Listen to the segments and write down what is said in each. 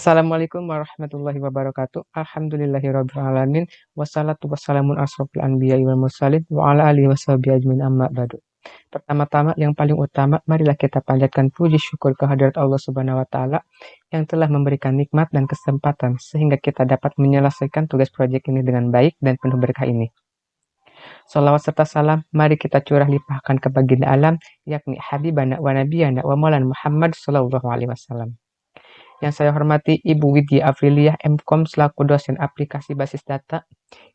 Assalamualaikum warahmatullahi wabarakatuh. Alhamdulillahirabbil alamin. Wassalatu wassalamun asrofil anbiya'i wal mursalin wa ala alihi washabihi ajmain amma ba'du. Pertama-tama yang paling utama, marilah kita panjatkan puji syukur kehadirat Allah Subhanahu wa taala yang telah memberikan nikmat dan kesempatan sehingga kita dapat menyelesaikan tugas proyek ini dengan baik dan penuh berkah ini. Shalawat serta salam mari kita curah limpahkan ke baginda alam yakni habibana wa nabiyana wa maulana Muhammad sallallahu alaihi wasallam. Yang saya hormati Ibu Widya Afriliah MKOM selaku dosen aplikasi basis data,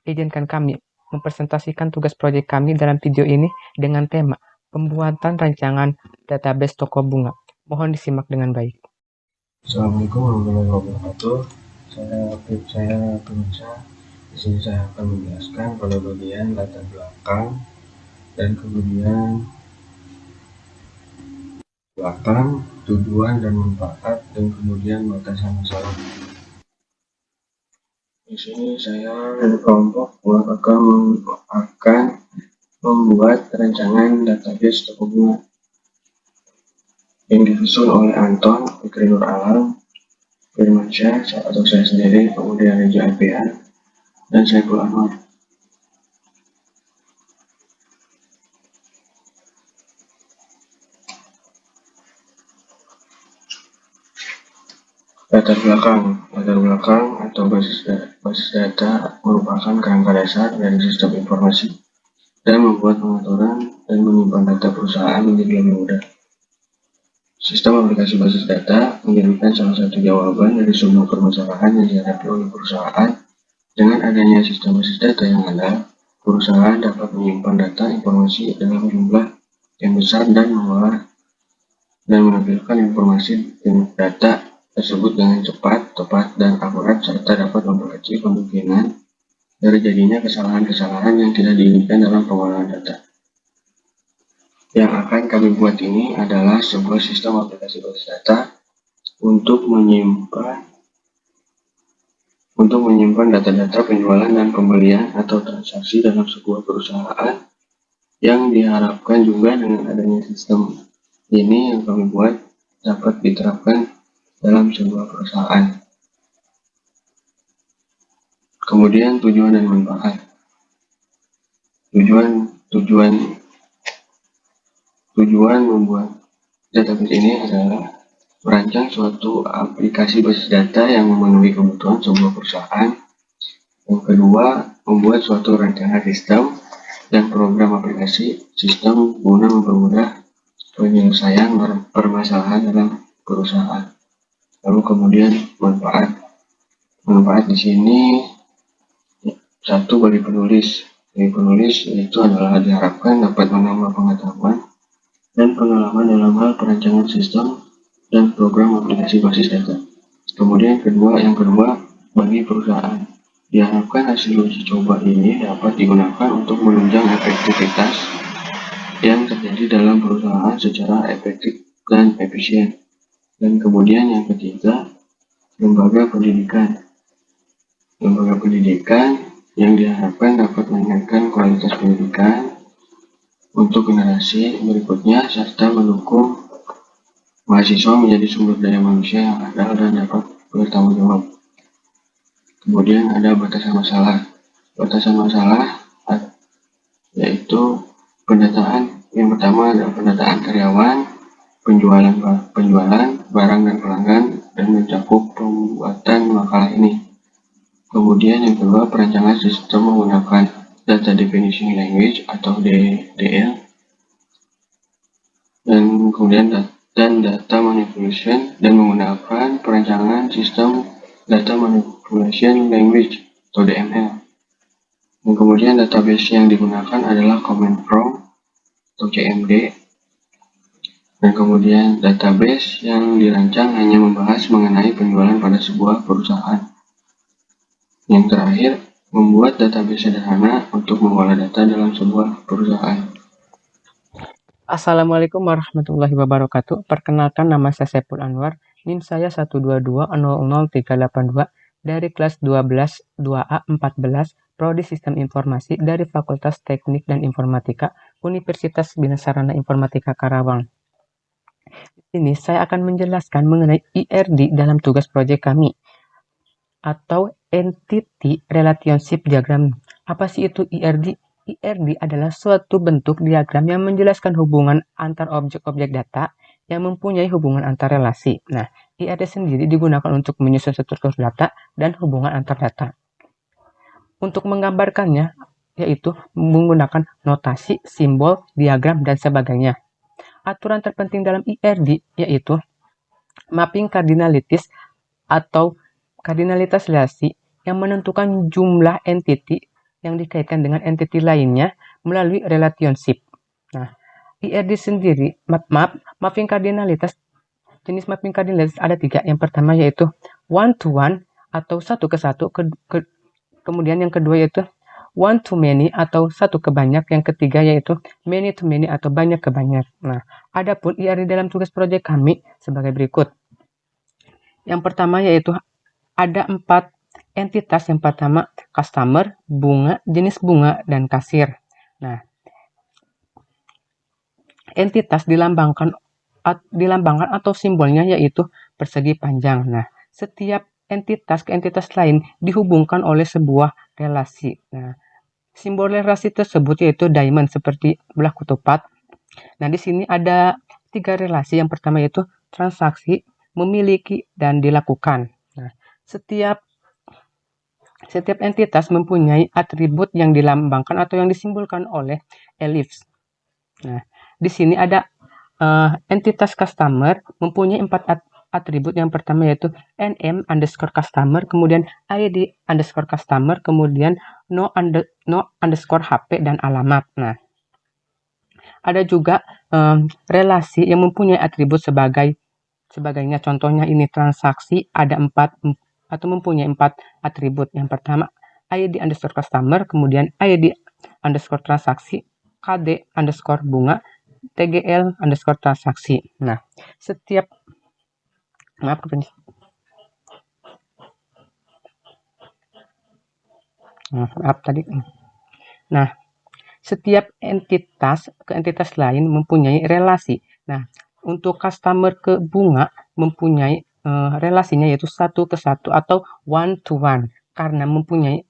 izinkan kami mempresentasikan tugas proyek kami dalam video ini dengan tema pembuatan rancangan database toko bunga. Mohon disimak dengan baik. Assalamualaikum warahmatullahi wabarakatuh. Saya Pinsa. Di sini saya akan menjelaskan pada bagian latar belakang dan kemudian tujuan dan manfaat, dan kemudian batasan masalah. Di sini saya dari kelompok akan membuat rancangan database toko bunga yang disusun oleh Anton, Fikri Nur Alam, Firmansyah, atau saya sendiri, kemudian Reja Alfian, dan Saiful Anwar. Latar belakang atau basis data merupakan kerangka dasar dari sistem informasi dan membuat pengaturan dan menyimpan data perusahaan menjadi lebih mudah. Sistem aplikasi basis data menjadikan salah satu jawaban dari semua permasalahan yang dihadapi oleh perusahaan. Dengan adanya sistem basis data yang ada, perusahaan dapat menyimpan data informasi dalam jumlah yang besar dan mengolah dan menampilkan informasi dan data tersebut dengan cepat, tepat, dan akurat, serta dapat memperkecil kemungkinan dari jadinya kesalahan-kesalahan yang tidak diinginkan dalam pengolahan data. Yang akan kami buat ini adalah sebuah sistem aplikasi basis data untuk menyimpan data-data penjualan dan pembelian atau transaksi dalam sebuah perusahaan, yang diharapkan juga dengan adanya sistem ini yang kami buat dapat diterapkan dalam sebuah perusahaan. Kemudian tujuan dan manfaat. Tujuan membuat database ini adalah merancang suatu aplikasi basis data yang memenuhi kebutuhan sebuah perusahaan. Yang kedua, membuat suatu rancangan sistem dan program aplikasi sistem guna mempermudah penyelesaian permasalahan dalam perusahaan. Lalu kemudian manfaat di sini satu bagi penulis. Itu adalah diharapkan dapat menambah pengetahuan dan pengalaman dalam hal perancangan sistem dan program aplikasi basis data. Kemudian yang kedua bagi perusahaan, diharapkan hasil uji coba ini dapat digunakan untuk menunjang efektivitas yang terjadi dalam perusahaan secara efektif dan efisien. Dan kemudian yang ketiga, lembaga pendidikan yang diharapkan dapat meningkatkan kualitas pendidikan untuk generasi berikutnya, serta mendukung mahasiswa menjadi sumber daya manusia yang andal dan dapat bertanggung jawab. Kemudian ada batasan masalah yaitu pendataan. Yang pertama adalah pendataan karyawan, penjualan barang dan pelanggan, dan mencakup pembuatan makalah ini. Kemudian yang kedua, perancangan sistem menggunakan Data Definition Language atau DDL, dan kemudian data manipulation, dan menggunakan perancangan sistem Data Manipulation Language atau DML. Dan kemudian database yang digunakan adalah Command Prompt atau CMD. Dan kemudian database yang dirancang hanya membahas mengenai penjualan pada sebuah perusahaan. Yang terakhir, membuat database sederhana untuk mengolah data dalam sebuah perusahaan. Assalamualaikum warahmatullahi wabarakatuh. Perkenalkan, nama saya Saiful Anwar. NIM saya 122000382 dari kelas 12 2A 14 Prodi Sistem Informasi dari Fakultas Teknik dan Informatika Universitas Bina Sarana Informatika Karawang. Di sini saya akan menjelaskan mengenai IRD dalam tugas proyek kami, atau Entity Relationship Diagram. Apa sih itu IRD? IRD adalah suatu bentuk diagram yang menjelaskan hubungan antar objek-objek data yang mempunyai hubungan antar relasi. Nah, IRD sendiri digunakan untuk menyusun struktur data dan hubungan antar data. Untuk menggambarkannya, yaitu menggunakan notasi, simbol, diagram, dan sebagainya. Aturan terpenting dalam IRD yaitu mapping cardinalities atau kardinalitas relasi yang menentukan jumlah entity yang dikaitkan dengan entity lainnya melalui relationship. Nah, IRD sendiri, mapping cardinalitas, jenis mapping cardinalitas ada 3. Yang pertama yaitu one to one atau satu ke satu, kemudian yang kedua yaitu one to many atau satu ke banyak, yang ketiga yaitu many to many atau banyak ke banyak. Nah, adapun IRD dalam tugas proyek kami sebagai berikut. Yang pertama yaitu ada 4 entitas. Yang pertama customer, bunga, jenis bunga, dan kasir. Nah, entitas dilambangkan atau simbolnya yaitu persegi panjang. Nah, setiap entitas ke entitas lain dihubungkan oleh sebuah relasi. Nah, simbol relasi tersebut yaitu diamond seperti belah ketupat. Nah, di sini ada 3 relasi. Yang pertama yaitu transaksi, memiliki, dan dilakukan. Nah, setiap entitas mempunyai atribut yang dilambangkan atau yang disimbolkan oleh ellipse. Nah, di sini ada entitas customer mempunyai 4 atribut. Yang pertama yaitu nm_customer, kemudian id_customer, kemudian no_HP, dan alamat. Nah, ada juga relasi yang mempunyai atribut sebagainya. Contohnya ini transaksi ada 4 atau mempunyai 4 atribut. Yang pertama id_customer, kemudian id_transaksi, kd_bunga, tgl_transaksi. Nah, setiap setiap entitas ke entitas lain mempunyai relasi. Nah, untuk customer ke bunga mempunyai relasinya yaitu satu ke satu atau one to one, karena mempunyai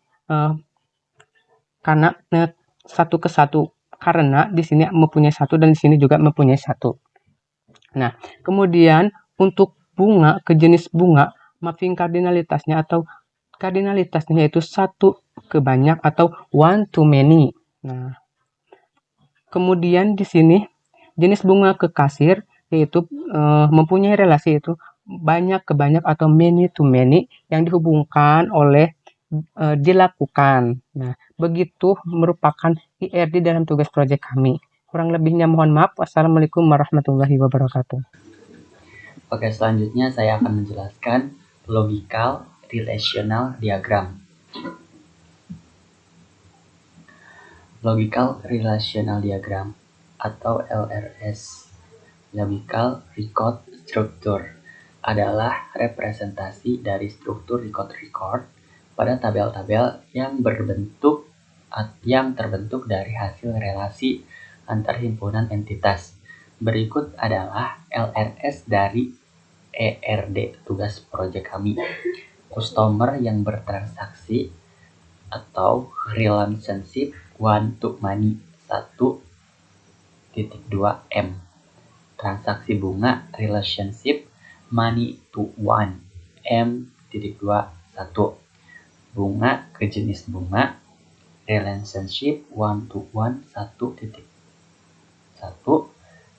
satu ke satu, karena di sini mempunyai satu dan di sini juga mempunyai satu. Nah, kemudian untuk bunga ke jenis bunga, mapping kardinalitasnya yaitu satu ke banyak atau one to many. Nah, kemudian di sini jenis bunga ke kasir yaitu mempunyai relasi yaitu banyak ke banyak atau many to many yang dihubungkan oleh dilakukan. Nah, begitu merupakan IRD dalam tugas proyek kami. Kurang lebihnya mohon maaf. Wassalamualaikum warahmatullahi wabarakatuh. Oke, selanjutnya saya akan menjelaskan logical relational diagram. Logical relational diagram atau LRS, logical record structure, adalah representasi dari struktur record pada tabel-tabel yang terbentuk dari hasil relasi antar himpunan entitas. Berikut adalah LRS dari ERD tugas proyek kami. Customer yang bertransaksi atau relationship one to money 1.2 M. Transaksi bunga relationship money to one M.2 1. Bunga ke jenis bunga relationship one to one 1.1.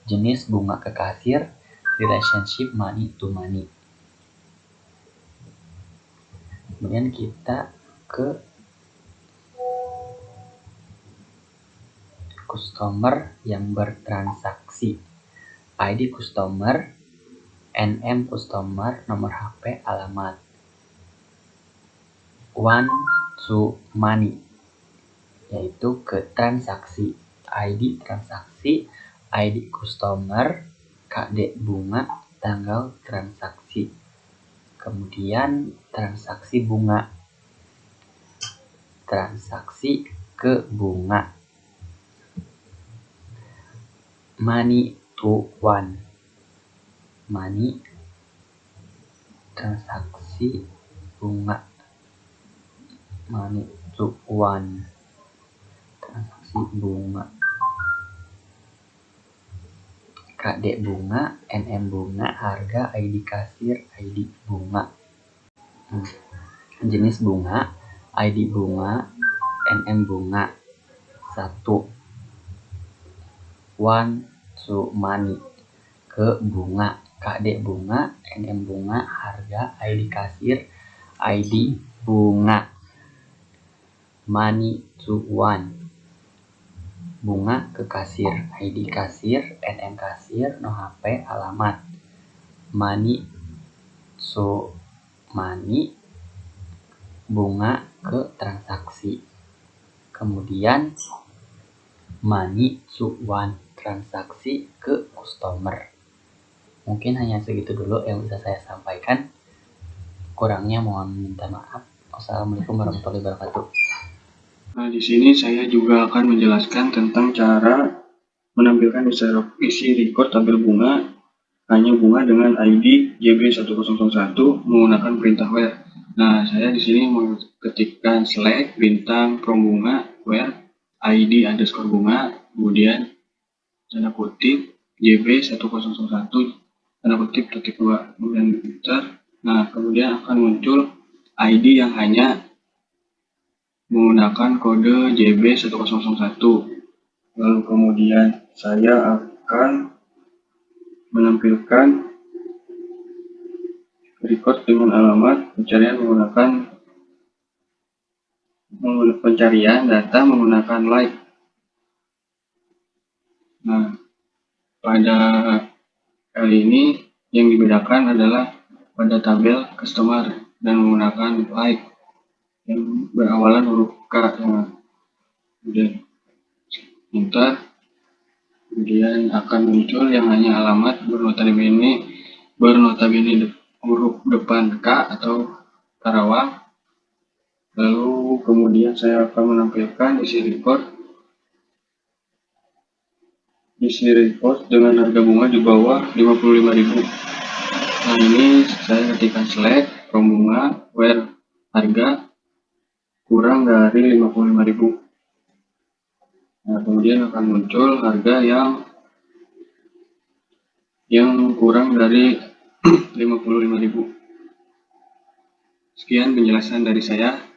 Jenis bunga ke kasir relationship money to money. Kemudian kita ke customer yang bertransaksi. ID customer, NM customer, nomor HP, alamat. One to money yaitu ke transaksi. ID transaksi, ID customer, KD bunga, tanggal transaksi. Kemudian transaksi bunga, transaksi ke bunga. Money to one, money transaksi bunga money to one, transaksi bunga, KD bunga, NM bunga, harga, ID kasir, ID bunga. Jenis bunga, ID bunga, NM bunga. 1. One to money, ke bunga, KD bunga, NM bunga, harga, ID kasir, ID bunga. Money to one, bunga ke kasir, ID kasir, NM kasir, no HP, alamat. Money to money, bunga ke transaksi. Kemudian money to one, transaksi ke customer. Mungkin hanya segitu dulu yang bisa saya sampaikan. Kurangnya mohon minta maaf. Wassalamualaikum warahmatullahi wabarakatuh. Nah, di sini saya juga akan menjelaskan tentang cara menampilkan isi record tabel bunga hanya bunga dengan ID JB1001 menggunakan perintah where. Nah, saya di sini mengetikkan select bintang from bunga where ID underscore bunga, kemudian tanda kutip JB1001 tanda kutip titik 2, kemudian enter. Nah, kemudian akan muncul ID yang hanya menggunakan kode JB1001. Lalu kemudian saya akan menampilkan record dengan alamat pencarian pencarian data menggunakan like. Nah, pada kali ini yang dibedakan adalah pada tabel customer dan menggunakan like yang berawalan huruf K. Kemudian enter, kemudian akan muncul yang hanya alamat bernotabene huruf depan K atau Karawang. Lalu kemudian saya akan menampilkan isi report dengan harga bunga di bawah 55.000. Nah, ini saya ketikkan select from bunga where harga kurang dari 55.000. Nah, kemudian akan muncul harga yang kurang dari 55.000. Sekian penjelasan dari saya.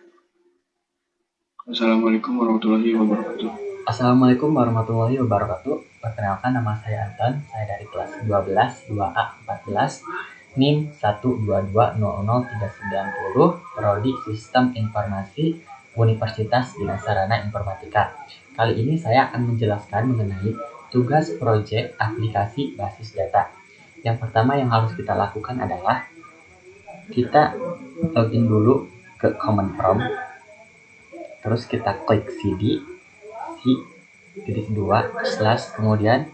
Assalamualaikum warahmatullahi wabarakatuh. Assalamualaikum warahmatullahi wabarakatuh. Perkenalkan, nama saya Anton. Saya dari kelas 12 2A 14, NIM 1220039, Prodi Sistem Informasi, Universitas Dina Sarana Informatika. Kali ini saya akan menjelaskan mengenai tugas proyek aplikasi basis data. Yang pertama yang harus kita lakukan adalah kita login dulu ke command prompt, terus kita klik cd /2 kemudian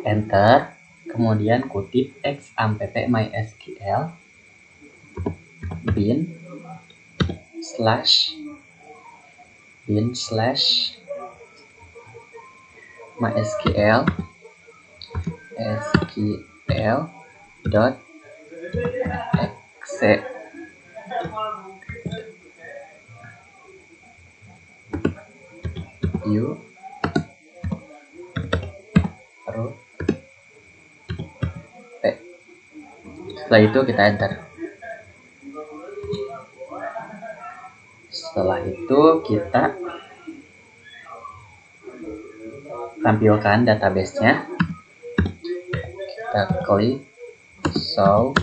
enter, kemudian kutip xampp mysql bin slash mysql dot exe u root p. Setelah itu kita enter. Setelah itu kita tampilkan database-nya. Kita klik show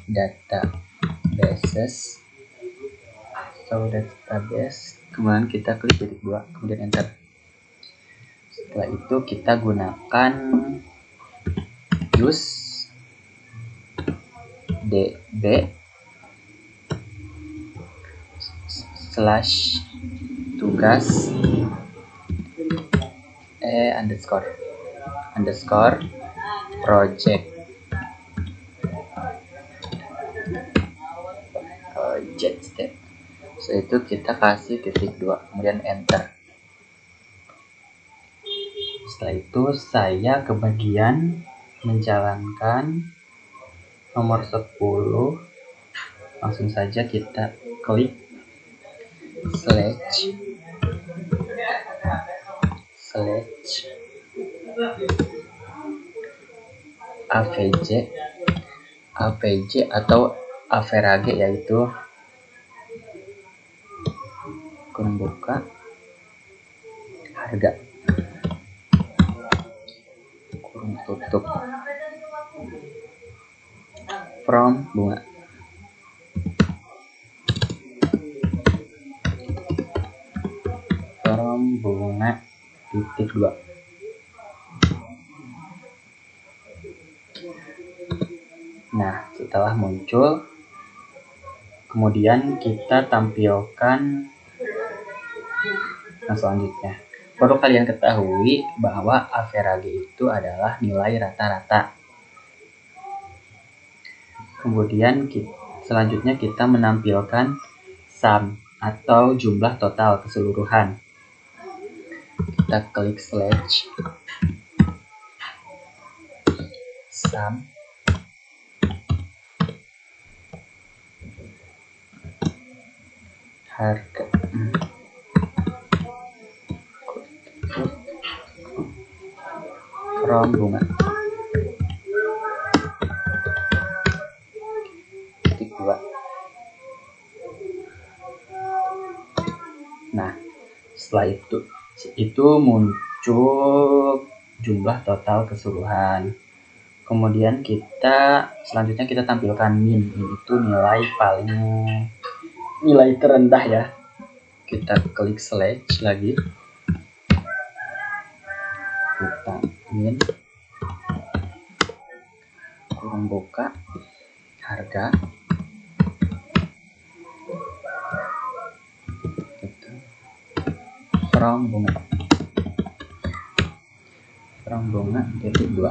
database, kemudian kita klik titik 2, kemudian enter. Setelah itu kita gunakan use db slash tugas underscore project. Setelah itu kita kasih titik 2, kemudian enter. Setelah itu saya ke bagian menjalankan nomor 10. Langsung saja kita klik slash AVJ atau average, yaitu kurung buka harga kurung tutup from bunga. Titik 2. Nah, setelah muncul, kemudian kita tampilkan selanjutnya. Perlu kalian ketahui bahwa average itu adalah nilai rata-rata. Kemudian selanjutnya kita menampilkan sum atau jumlah total keseluruhan. Kita klik slash sum harga from bunga. Titik 2. Nah, setelah itu muncul jumlah total keseluruhan. Kemudian selanjutnya kita tampilkan min, itu nilai terendah ya. Kita klik slash lagi, kita min kurung buka harga from bunga titik 2.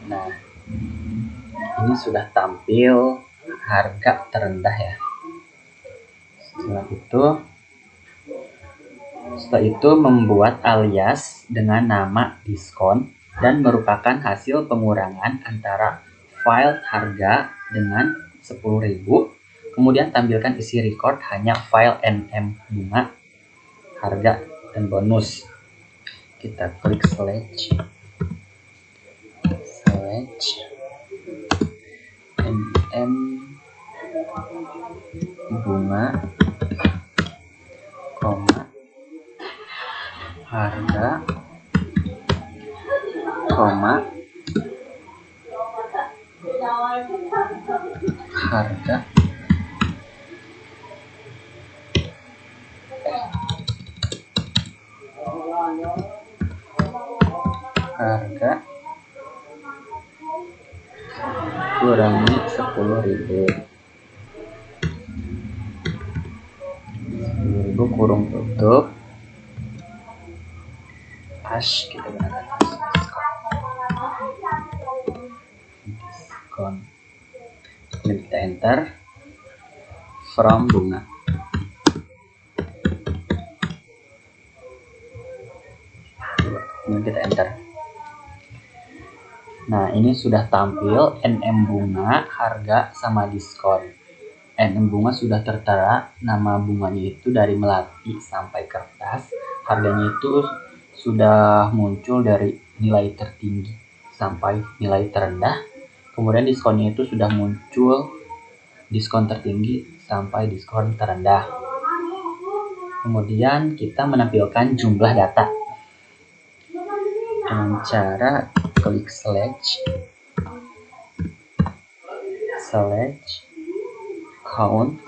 Nah, ini sudah tampil harga terendah ya. Setelah itu membuat alias dengan nama diskon dan merupakan hasil pengurangan antara file harga dengan 10.000. Kemudian tampilkan isi record hanya file NM bunga, harga, dan bonus. Kita klik slash NM bunga, harga, harga kurangi 10.000. 10.000 kurung tutup hash, kita gunakan diskon. Kemudian kita enter from bunga. Kemudian kita enter. Nah, ini sudah tampil NM bunga, harga, sama diskon. NM bunga sudah tertera nama bunganya itu dari melati sampai kertas. Harganya itu sudah muncul dari nilai tertinggi sampai nilai terendah. Kemudian diskonnya itu sudah muncul diskon tertinggi sampai diskon terendah. Kemudian kita menampilkan jumlah data dengan cara klik slash count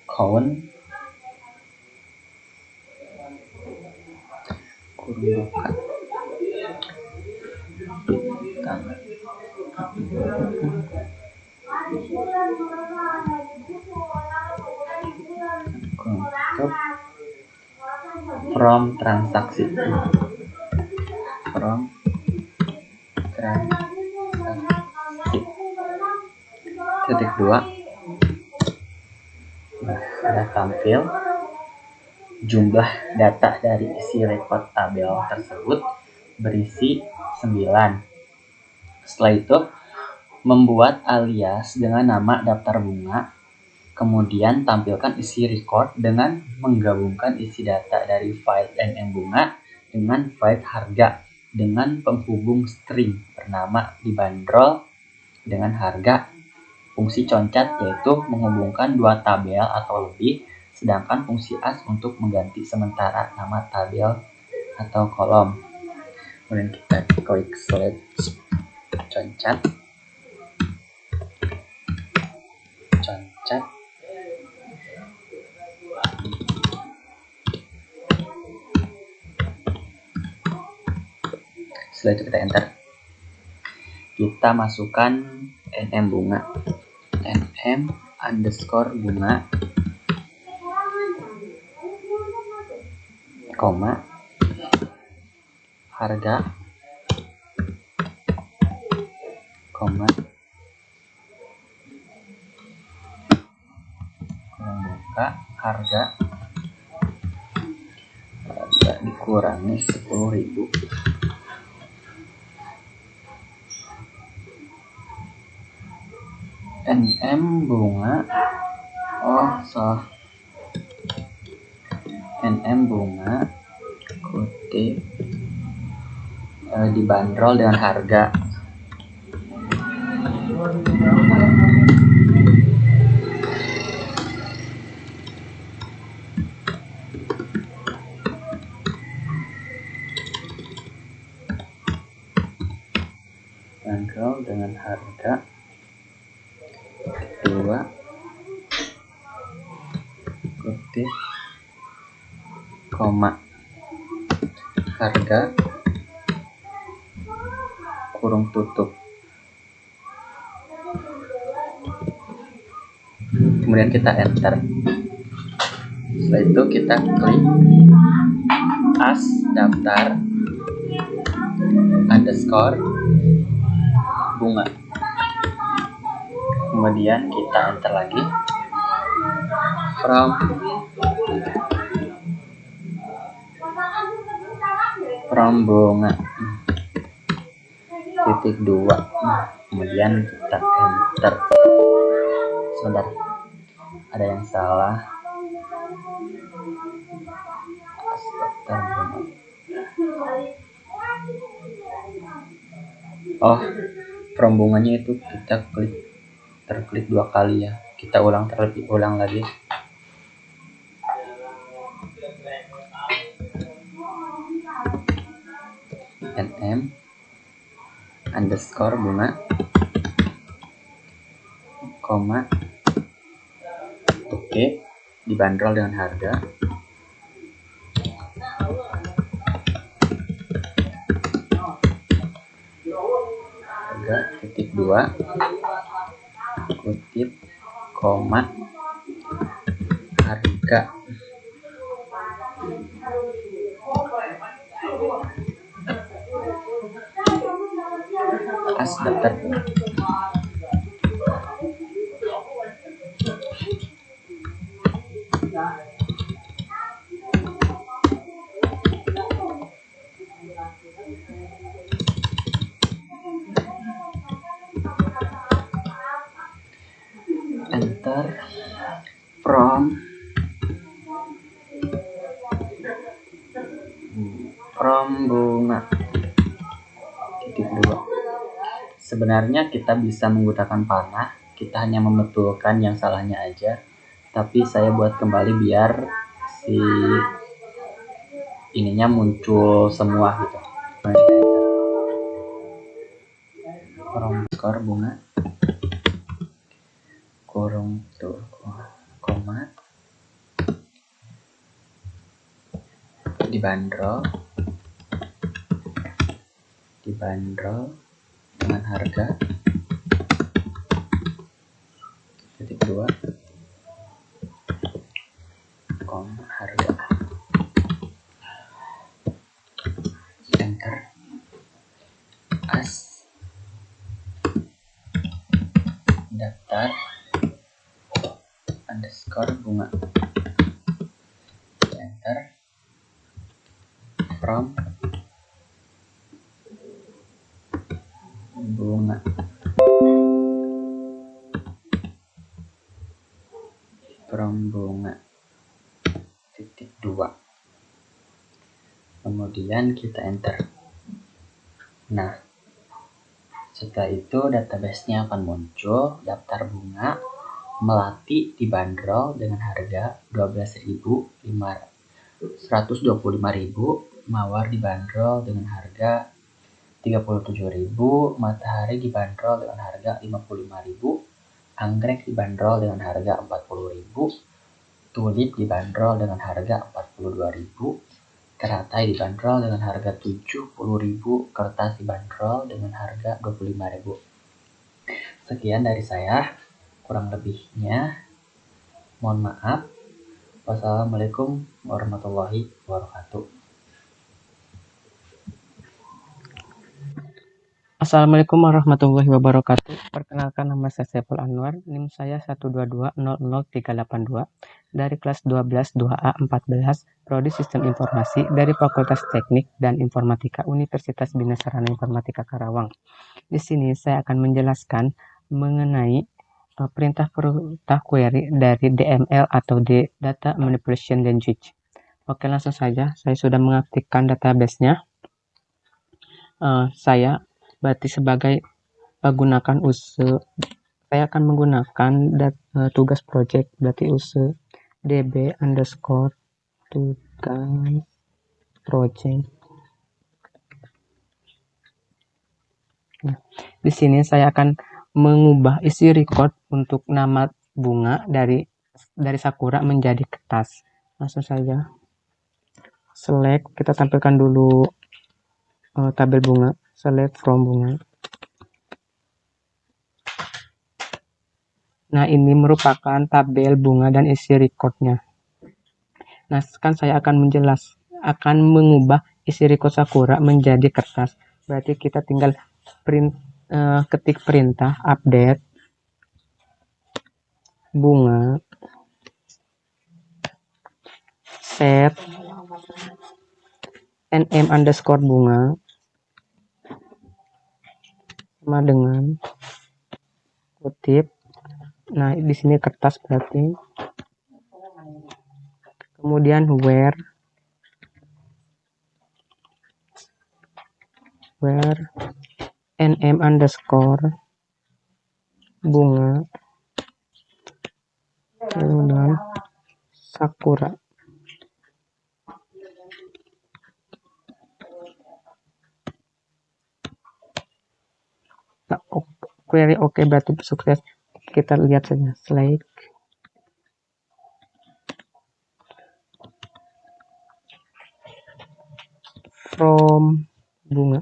kurung buka from transaksi titik 2. Nah, sudah tampil jumlah data dari isi record tabel tersebut berisi 9. Setelah itu Membuat alias dengan nama daftar bunga, kemudian tampilkan isi record dengan menggabungkan isi data dari file NM bunga dengan file harga dengan penghubung string bernama dibanderol dengan harga. Fungsi concat yaitu menghubungkan dua tabel atau lebih, sedangkan fungsi as untuk mengganti sementara nama tabel atau kolom. Kemudian kita klik select concat. Setelah itu kita enter. Kita masukkan NM bunga, NM underscore bunga, koma, harga, koma, buka, harga dikurangi 10.000. NM bunga, NM bunga kutip dibanderol dengan harga. Dibanderol dengan harga. Kedua, kutip, koma, harga, kurung tutup. Kemudian kita enter. Setelah itu kita klik as daftar underscore bunga. Kemudian kita enter lagi from bunga titik 2. Kemudian kita enter. Sebentar, ada yang salah. From bunganya itu kita terklik 2 kali ya. Kita ulang lagi. NM underscore bunga, koma, oke, dibanderol dengan harga. Harga titik 2 kutip koma harga. As daftar. Enter from bunga titik 2. Sebenarnya kita bisa menggunakan panah, kita hanya membetulkan yang salahnya aja, tapi saya buat kembali biar si ininya muncul semua gitu. From skor bunga kurung tuh koma dibanderol dengan harga titik 2 koma harga. Enter. As daftar underscore bunga. Enter. From bunga. bunga titik 2. Kemudian kita enter. Nah, setelah itu database-nya akan muncul daftar bunga melati dibanderol dengan harga 125.000, mawar dibanderol dengan harga 37.000, matahari dibanderol dengan harga 55.000, anggrek dibanderol dengan harga 40.000, tulip dibanderol dengan harga 42.000, teratai dibanderol dengan harga 70.000, kertas dibanderol dengan harga 25.000. Sekian dari saya, kurang lebihnya mohon maaf. Wassalamualaikum warahmatullahi wabarakatuh. Assalamualaikum warahmatullahi wabarakatuh. Perkenalkan, nama saya Saiful Anwar, NIM saya 122000382 dari kelas 12 2A 14, Prodi Sistem Informasi dari Fakultas Teknik dan Informatika Universitas Bina Sarana Informatika Karawang. Di sini saya akan menjelaskan mengenai perintah query dari DML atau Data Manipulation Language. Oke, langsung saja. Saya sudah mengaktifkan database-nya. Saya berarti sebagai gunakan use, saya akan menggunakan tugas project, berarti use db underscore tugas project. Nah, di sini saya akan mengubah isi record untuk nama bunga dari sakura menjadi kertas. Langsung saja select, kita tampilkan dulu tabel bunga, select from bunga. Nah, ini merupakan tabel bunga dan isi recordnya. Nah, kan saya akan mengubah isi record sakura menjadi kertas. Berarti kita tinggal ketik perintah update bunga set nm underscore bunga sama dengan kutip. Nah, di sini kertas berarti. Kemudian where nm underscore bunga dengan sakura. Nah, query oke, berarti sukses. Kita lihat saja slide from bunga.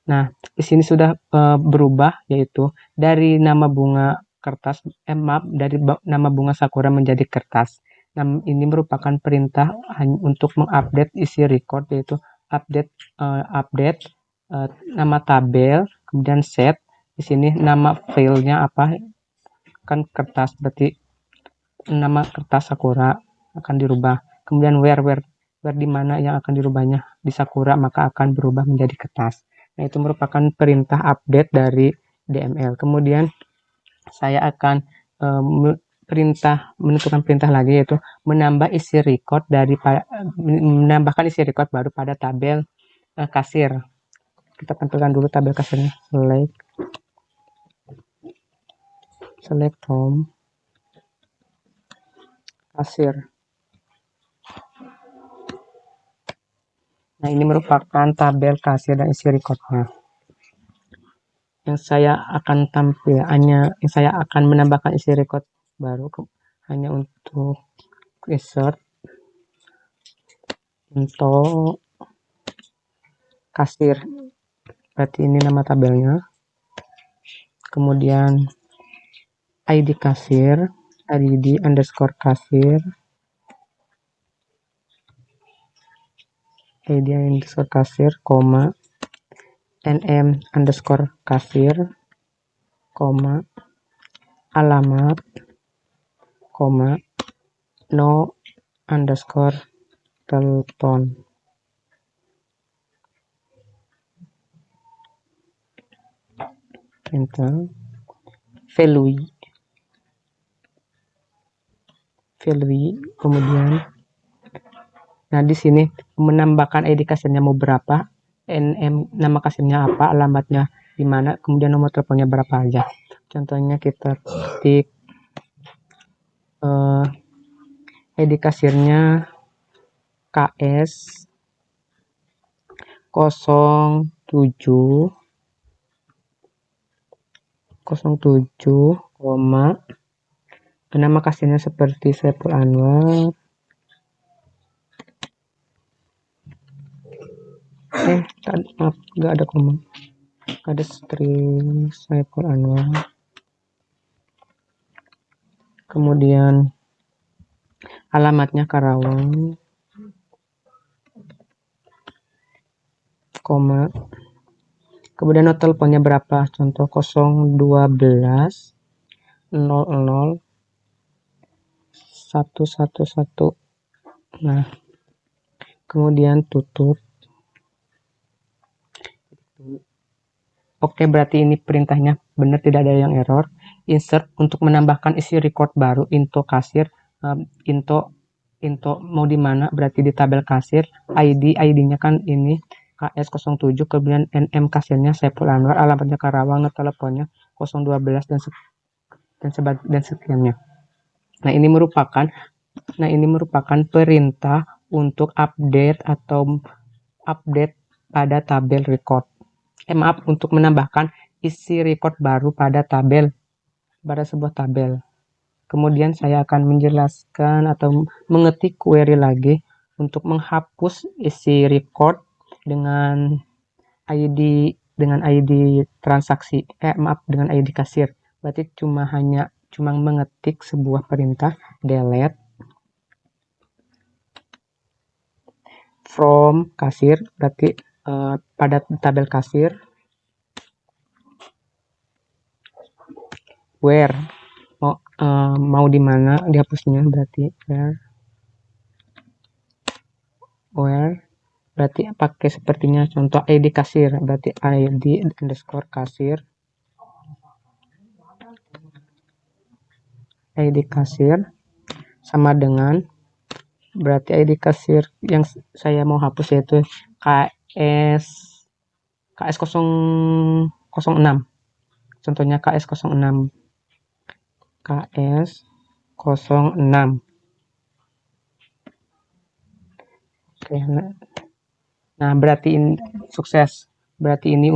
Nah, di sini sudah berubah, yaitu dari nama bunga kertas, dari nama bunga sakura menjadi kertas. Nah, ini merupakan perintah untuk mengupdate isi record, yaitu update nama tabel, kemudian set. Di sini nama filenya apa? Kan kertas, berarti nama kertas sakura akan dirubah. Kemudian where di mana yang akan dirubahnya, di sakura, maka akan berubah menjadi kertas. Nah, itu merupakan perintah update dari DML. Kemudian saya akan menentukan perintah lagi, yaitu menambahkan isi record baru pada tabel kasir. Kita tampilkan dulu tabel kasirnya. Select from kasir. Nah, ini merupakan tabel kasir dan isi recordnya. Yang saya akan menambahkan isi record baru hanya untuk insert untuk kasir. Berarti ini nama tabelnya. Kemudian ID kasir, ID underscore kasir, ID underscore kasir, koma, nm underscore kasir, koma, alamat, koma, no underscore telepon. Enter. Value value, kemudian nah di sini menambahkan ID kasirnya mau berapa, nama kasirnya apa, alamatnya di mana, kemudian nomor teleponnya berapa aja. Contohnya kita ketik ID kasirnya KS 07 nama kasirnya seperti Saiful Anwar. Maaf, nggak ada koma, ada string Saiful Anwar. Kemudian alamatnya Karawang, koma. Kemudian nomor teleponnya berapa? Contoh 012 00 111. Nah, kemudian tutup. Oke, berarti ini perintahnya benar, tidak ada yang error. Insert untuk menambahkan isi record baru, into kasir, into mau di mana, berarti di tabel kasir. ID-nya kan ini KS07, kemudian NM kasirnya Saiful Anwar, alamatnya Karawang, nomor teleponnya 012 dan sekiannya. Nah, ini merupakan perintah untuk update pada tabel record. Untuk menambahkan isi record baru pada sebuah tabel. Kemudian saya akan menjelaskan atau mengetik query lagi untuk menghapus isi record dengan ID transaksi, dengan ID kasir. Berarti cuma mengetik sebuah perintah delete from kasir, berarti pada tabel kasir, where mau di mana dihapusnya, berarti where berarti pakai sepertinya contoh ID kasir, berarti ID underscore kasir, ID kasir sama dengan, berarti ID kasir yang saya mau hapus yaitu KS 006, contohnya KS 06, KS 06. Oke, nah berarti ini sukses. Berarti ini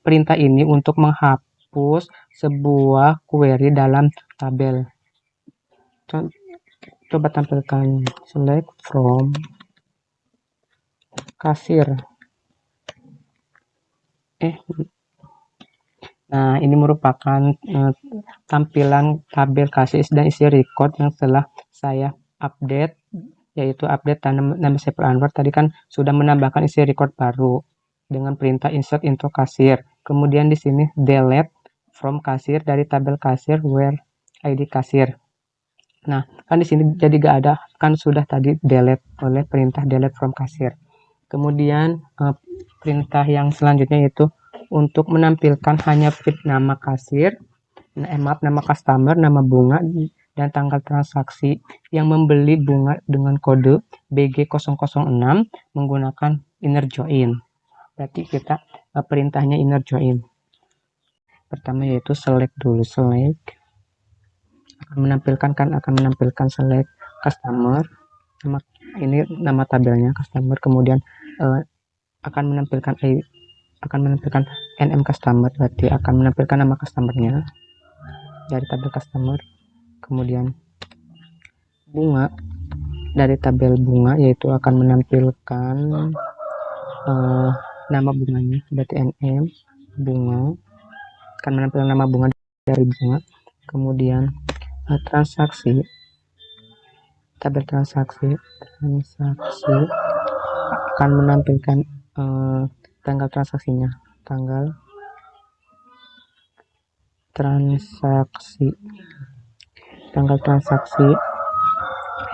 perintah ini untuk menghapus sebuah query dalam tabel. Coba tampilkan, select from kasir. Nah, ini merupakan tampilan tabel kasir dan isi record yang telah saya update, yaitu update nama Saiful Anwar. Tadi kan sudah menambahkan isi record baru dengan perintah insert into kasir. Kemudian di sini delete from kasir dari tabel kasir where ID kasir. Nah, kan di sini jadi gak ada, kan sudah tadi delete oleh perintah delete from kasir. Kemudian perintah yang selanjutnya yaitu untuk menampilkan hanya feed nama kasir, nama customer, nama bunga, dan tanggal transaksi yang membeli bunga dengan kode BG006 menggunakan inner join. Berarti kita perintahnya inner join. Pertama yaitu select dulu, select akan menampilkan select customer, ini nama tabelnya customer, kemudian akan menampilkan NM customer, berarti akan menampilkan nama customernya dari tabel customer. Kemudian bunga dari tabel bunga, yaitu akan menampilkan nama bunganya, berarti NM bunga akan menampilkan nama bunga dari bunga. Kemudian transaksi, tabel transaksi akan menampilkan tanggal transaksinya, tanggal transaksi,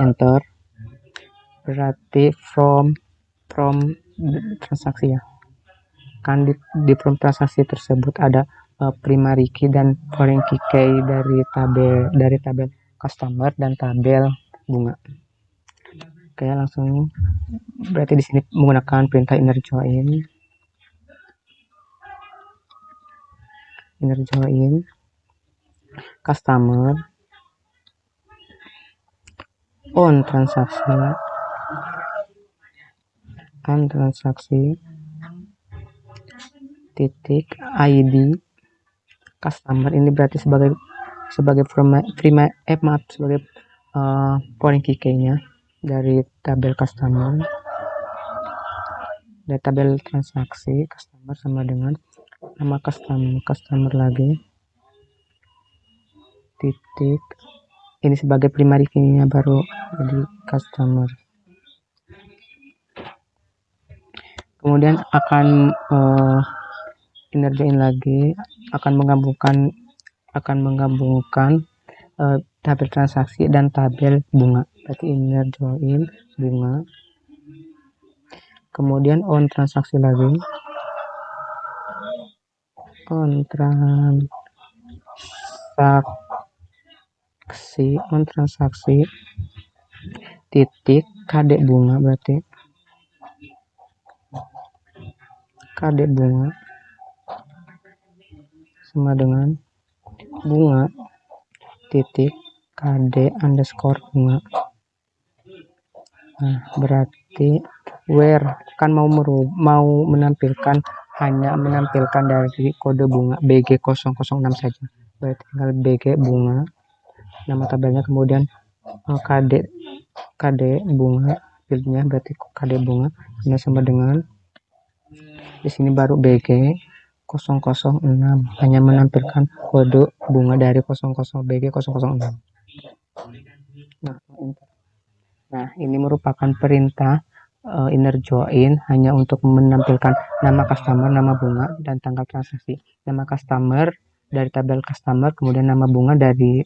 enter, berarti from transaksi ya, kan di from transaksi tersebut ada primary key dan foreign key dari tabel customer dan tabel bunga. Oke, langsung berarti di sini menggunakan perintah inner join customer on transaksi titik ID customer. Ini berarti sebagai sebagai foreign key-nya dari tabel customer, dari tabel transaksi customer sama dengan nama customer lagi titik ini sebagai primary key-nya baru jadi customer. Kemudian akan inner join lagi akan menggabungkan tabel transaksi dan tabel bunga. Berarti inner join bunga. Kemudian on transaksi lagi. On transaksi titik KD bunga, berarti KD bunga sama dengan bunga titik KD underscore bunga. Nah, berarti where kan mau menampilkan hanya menampilkan dari kode bunga BG006 saja. Berarti tinggal BG bunga nama tabelnya, kemudian KD bunga fieldnya, berarti KD bunga ini sama dengan di sini baru BG 006 hanya menampilkan kode bunga dari 00 BG 006. Nah, ini merupakan perintah inner join hanya untuk menampilkan nama customer, nama bunga, dan tanggal transaksi. Nama customer dari tabel customer, kemudian nama bunga dari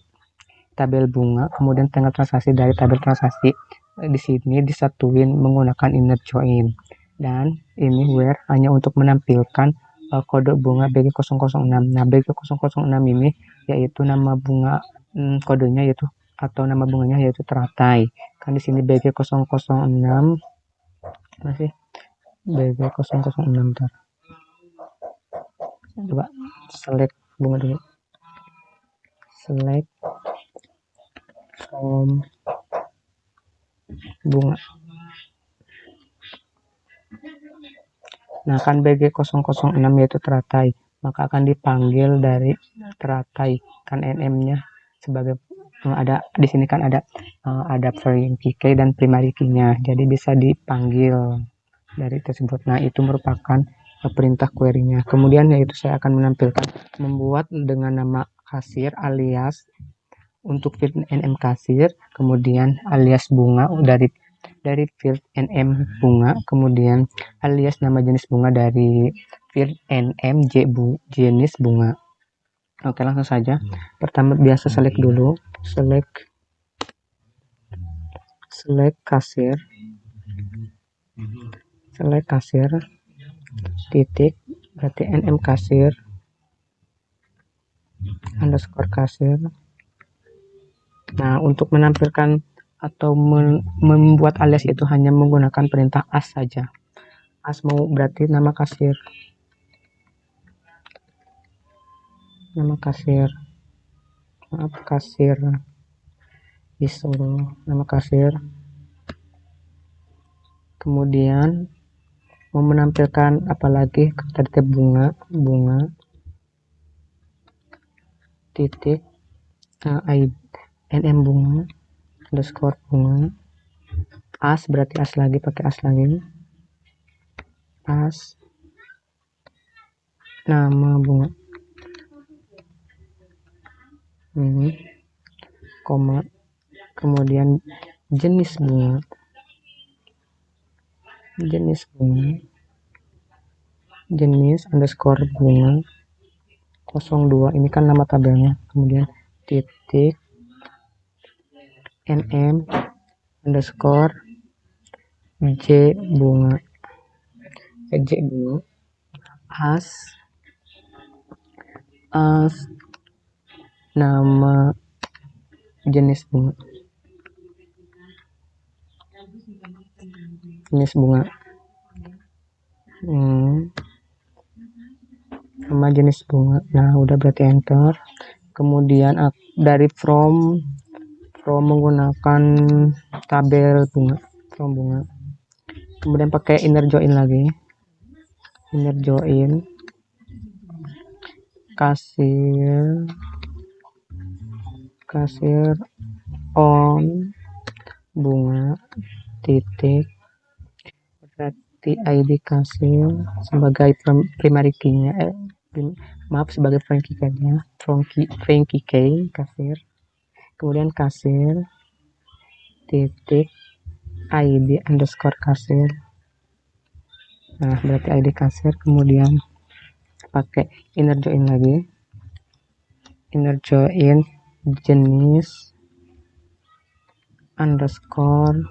tabel bunga, kemudian tanggal transaksi dari tabel transaksi. Di sini disatuin menggunakan inner join. Dan ini where hanya untuk menampilkan kode bunga BG006. Nah, BG006 ini yaitu nama bunga kodenya yaitu atau nama bunganya yaitu teratai. Kan di sini BG006 masih BG006 bentar. Coba select bunga dulu. Select from bunga. Nah, kan BG006 yaitu teratai, maka akan dipanggil dari teratai. Kan NM-nya sebagai ada di sini kan ada foreign key dan primary key-nya. Jadi bisa dipanggil dari tersebut. Nah, itu merupakan perintah query-nya. Kemudian yaitu saya akan menampilkan membuat dengan nama kasir alias untuk field NM kasir, kemudian alias bunga dari field NM bunga, kemudian alias nama jenis bunga dari field NM jenis bunga. Oke, langsung saja. Pertama biasa select dulu, select kasir, titik, berarti NM kasir underscore kasir. Nah, untuk menampilkan atau membuat alias itu hanya menggunakan perintah as saja. As mau berarti nama kasir. Kasir disuruh nama kasir. Kemudian mau menampilkan apalagi tadi bunga titik NM bunga underscore bunga. As berarti as lagi, pakai as lagi. As nama bunga ini koma, kemudian jenis bunga jenis underscore bunga 02, ini kan nama tabelnya, kemudian titik NM underscore J bunga as nama jenis bunga. jenis bunga. Nama jenis bunga. Nah, udah berarti enter. Kemudian dari from menggunakan tabel bunga, from bunga. Kemudian pakai inner join lagi. Inner join kasir on bunga titik, berarti ID kasir sebagai primary key-nya, sebagai Frankie key-nya, Frankie key kasir. Kemudian kasir titik ID underscore kasir. Nah, berarti ID kasir. Kemudian pakai inner join lagi. Inner join jenis underscore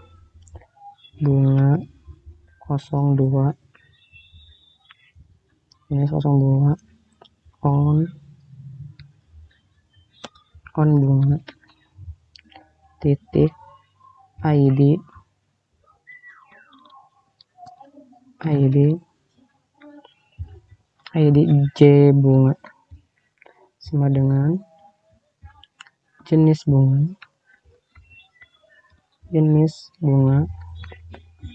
bunga 02, jenis 02 on bunga titik ID J bunga sama dengan jenis bunga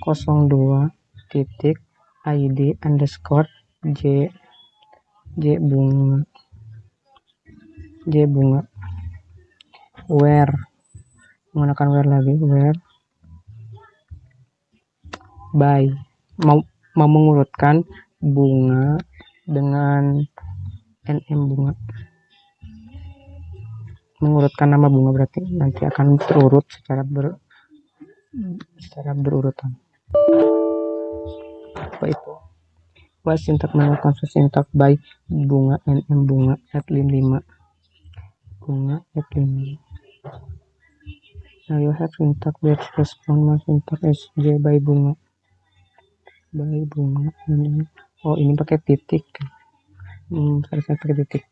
02 titik ID underscore J bunga where, menggunakan where lagi, where by, mau mengurutkan bunga dengan NM bunga, mengurutkan nama bunga, berarti nanti akan terurut secara berurutan. Apa itu? By syntax menggunakan syntax by bunga NM bunga @lim 5 bunga @lim. Now you have syntax that correspond my syntax SJ by bunga. Oh, ini pakai titik. Harusnya pakai titik.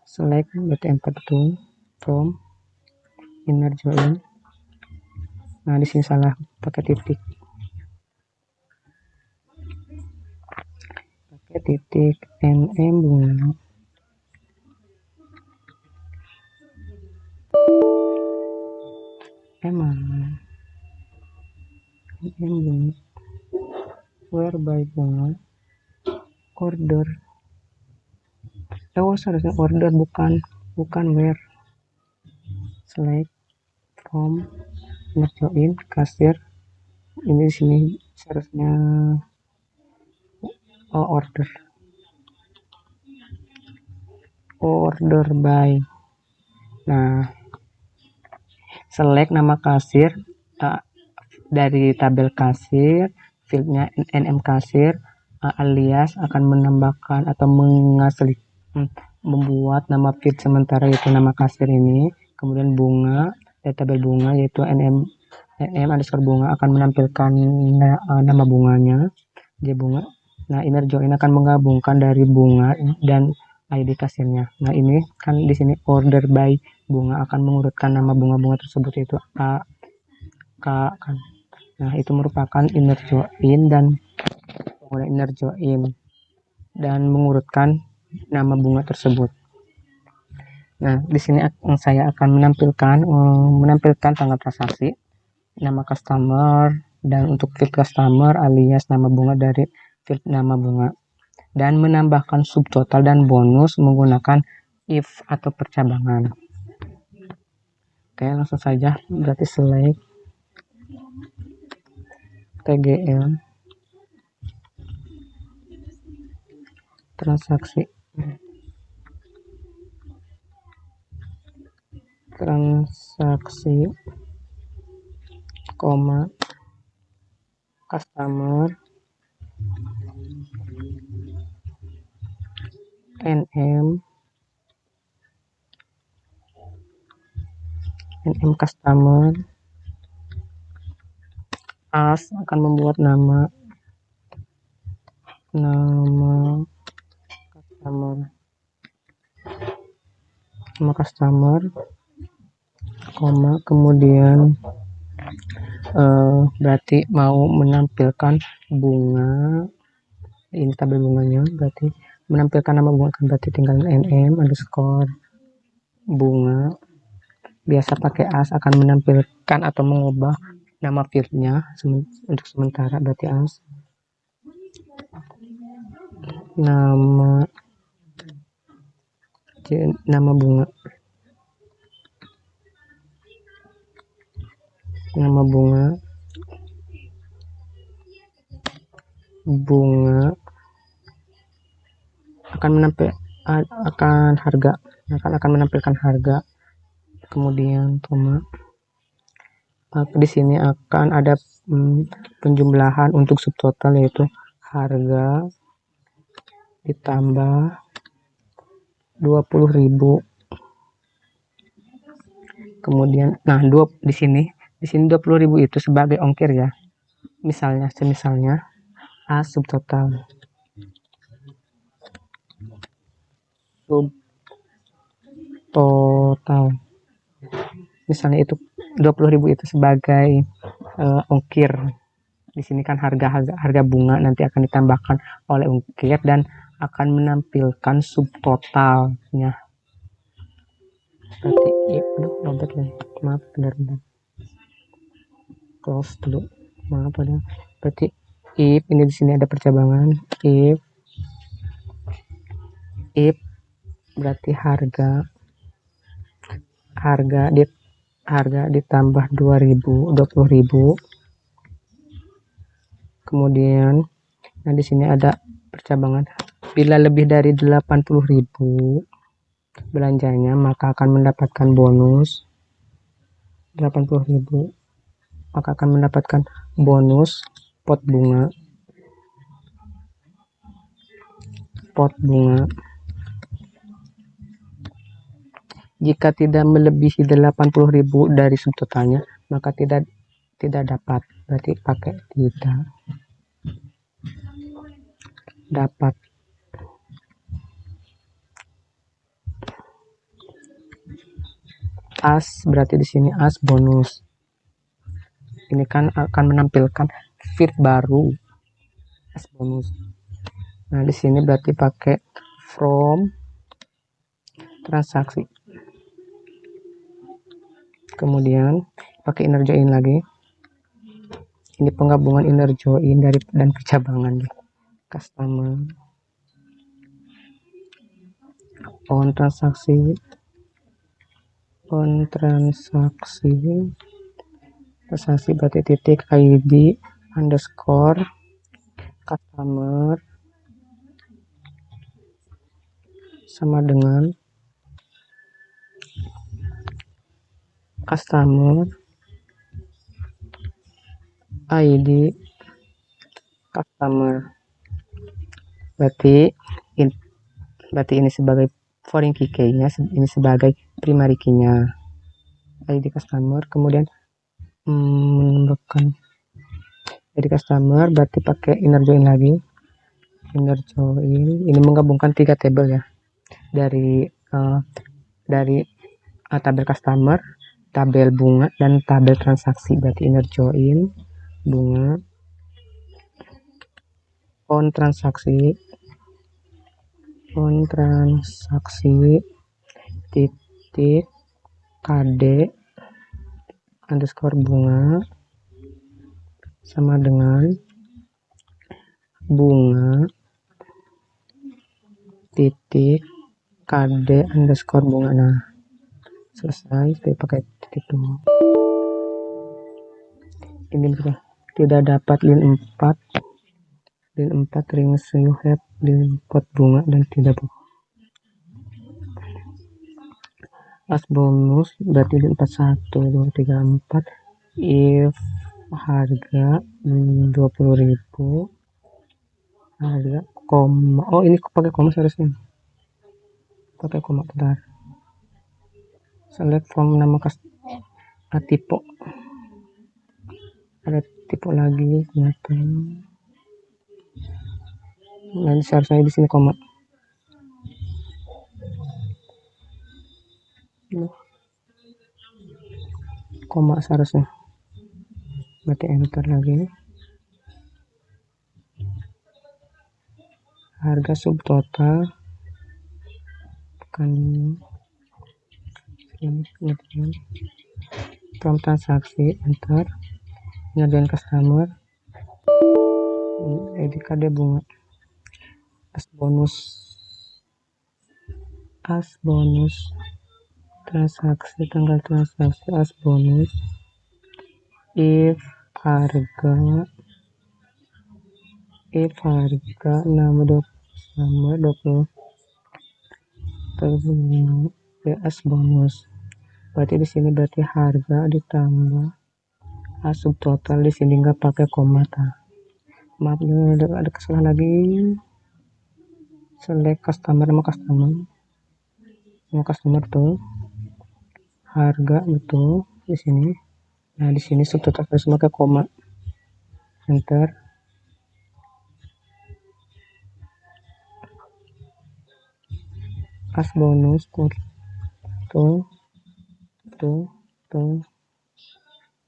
Select berarti empat itu from inner join. Nah, di sini salah, pakai titik. Pakai titik NM bunga. Emang NM bunga. Where by bunga. Order. Oh, seharusnya order, bukan where. Select from inner join kasir. Ini di sini seharusnya order by. Nah, select nama kasir dari tabel kasir, fieldnya NM kasir, alias akan menambahkan atau membuat nama field sementara yaitu nama kasir ini. Kemudian bunga dari tabel bunga yaitu NM underscore bunga akan menampilkan nama bunganya, J bunga. Nah, inner join akan menggabungkan dari bunga dan ID kasirnya. Nah, ini kan di sini order by bunga akan mengurutkan nama bunga-bunga tersebut yaitu A, K kan. Nah, itu merupakan inner join dan mengurutkan nama bunga tersebut. Nah, di sini saya akan menampilkan tanggal transaksi, nama customer, dan untuk field customer alias nama bunga dari field nama bunga, dan menambahkan subtotal dan bonus menggunakan if atau percabangan. Oke, langsung saja, berarti select TGL transaksi koma customer NM customer as akan membuat nama customer, koma, kemudian berarti mau menampilkan bunga, ini tabel bunganya, berarti menampilkan nama bunga kan berarti tinggal nm underscore bunga. Biasa pakai as akan menampilkan atau mengubah nama fieldnya untuk sementara, berarti as nama bunga, bunga akan menampilkan harga, kemudian koma. Di sini akan ada penjumlahan untuk subtotal, yaitu harga ditambah 20.000. Kemudian di sini 20.000 itu sebagai ongkir ya. Misalnya A subtotal. Misalnya itu 20.000 itu sebagai ongkir. Di sini kan harga bunga nanti akan ditambahkan oleh ongkir dan akan menampilkan subtotalnya. Berarti lompat lagi. Maaf, benar. Close dulu. Maaf ada. Berarti if ini di sini ada percabangan. If berarti harga ditambah 20.000. Kemudian di sini ada percabangan. Bila lebih dari 80.000 belanjanya, maka akan mendapatkan bonus 80.000. Maka akan mendapatkan bonus pot bunga. Jika tidak melebihi 80.000 dari subtotalnya, maka tidak dapat. Berarti pakai tidak dapat. As berarti di sini as bonus. Ini kan akan menampilkan field baru, as bonus. Nah, di sini berarti pakai from transaksi. Kemudian pakai inner join lagi. Ini penggabungan inner join dan percabangan. Customer on transaksi berarti titik ID underscore customer sama dengan customer ID customer. Berarti ini sebagai foreign key-nya, ini sebagai primary key-nya. ID customer, kemudian menambahkan ID customer, berarti pakai inner join lagi. Inner join ini menggabungkan 3 tabel ya. Dari tabel customer, tabel bunga, dan tabel transaksi. Berarti inner join bunga on transaksi titik KD underscore bunga sama dengan bunga titik KD underscore bunga. Nah, selesai. Saya pakai titik dulu. Ini tidak dapat lin 4 rings you have di pot bunga dan tidak as bonus berarti di 41 2 3 4 if harga 20.000 harga koma. Oh, ini pakai koma seharusnya. Pakai koma, bentar. Select from nama tipe. Ada tipe lagi ternyata. Nah, seharusnya di sini koma. Koma seharusnya. berarti enter lagi. Harga subtotal bukan from transaksi, enter. Nyadain customer, KD bunga, as bonus transaksi, tanggal transaksi, as bonus, if harga nama 20 as bonus. Berarti di sini berarti harga ditambah as subtotal, di sini nggak pakai koma. Maaf, ada kesalahan lagi. Select customer, nama customer tuh harga betul di sini. Nah di sini subtotal harus pakai koma, enter. As bonus tuh.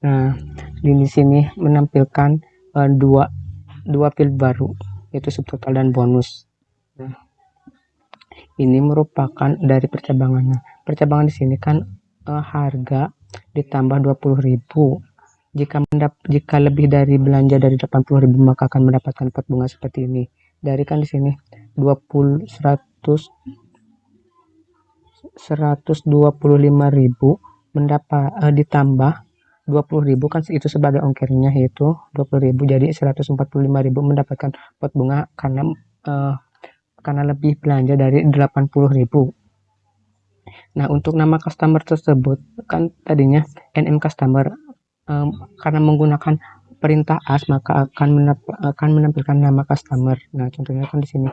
Nah di sini menampilkan dua field baru, yaitu subtotal dan bonus. Nah ini merupakan dari percabangannya. Percabangan di sini kan harga ditambah 20.000. Jika lebih dari belanja dari 80.000 maka akan mendapatkan pot bunga seperti ini. Dari kan di sini 125.000 ditambah 20.000 kan itu sebagai ongkirnya, yaitu 20.000, jadi 145.000 mendapatkan pot bunga karena lebih belanja dari 80.000. Nah untuk nama customer tersebut kan tadinya NM customer, karena menggunakan perintah as maka akan menampilkan nama customer. Nah contohnya kan di sini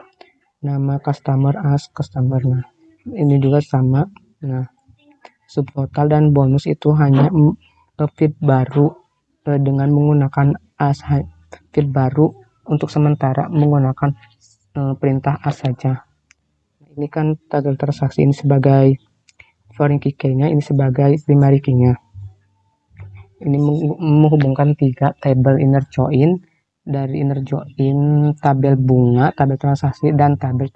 nama customer as customer. Nah ini juga sama. Nah subtotal dan bonus itu hanya feed baru dengan menggunakan as, feed baru untuk sementara menggunakan perintah as saja. Ini kan toggle transaksi ini sebagai foreign key-nya, ini sebagai primary key-nya. Ini menghubungkan 3 table inner join. Dari inner join tabel bunga, tabel transaksi, dan tabel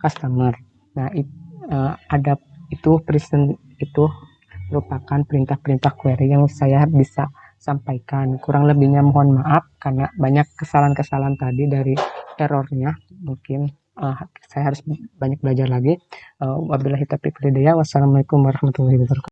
customer. Nah ada itu merupakan perintah-perintah query yang saya bisa sampaikan. Kurang lebihnya mohon maaf karena banyak kesalahan-kesalahan tadi dari errornya. Mungkin saya harus banyak belajar lagi. Wabillahi taufiq wal hidayah. Wassalamualaikum warahmatullahi wabarakatuh.